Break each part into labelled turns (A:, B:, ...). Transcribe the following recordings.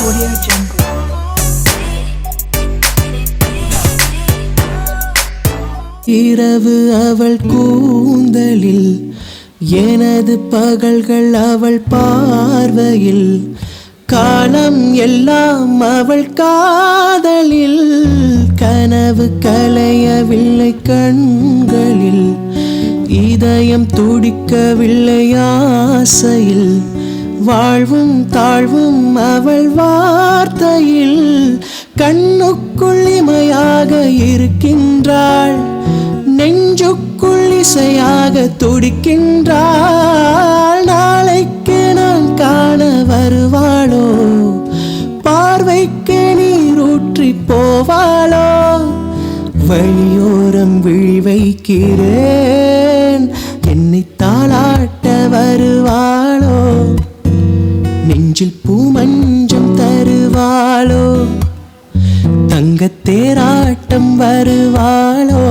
A: Audio Jungle.
B: இரவு அவள் கூந்தலில் எனது பகல்கள் அவள் பார்வையில் காலம் எல்லாம் அவள் காதலில் கனவு கலையவில்லை கண்களில் இதயம் துடிக்கவில்லை ஆசையில் வாழ்வும் தாழ்வும் அவள் வார்த்தையில் கண்ணுக்குள் இமையாக இருக்கின்றாள் நெஞ்சுக்குள் இசையாக துடிக்கின்றாள் நாளைக்கு நான் காண வருவாளோ பார்வைக்கு நீரூற்றி போவாளோ வழியோரம் விழி வைக்கிறேன் என்னை தாளாட்ட வருவாளோ நெஞ்சில் பூமஞ்சம் தருவாளோ தங்கத்தேராட்டம் வருவாளோ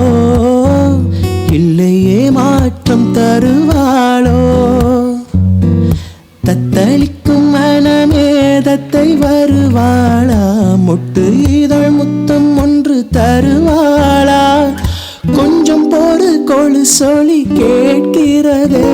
B: இல்லையே மாற்றம் தருவாளோ தத்தளிக்கும் மனமேதத்தை வருவாளா மொட்டு இதழ் முத்தம் ஒன்று தருவாளா கொஞ்சம் பொறு கொழு சொல்லி கேட்கிறதே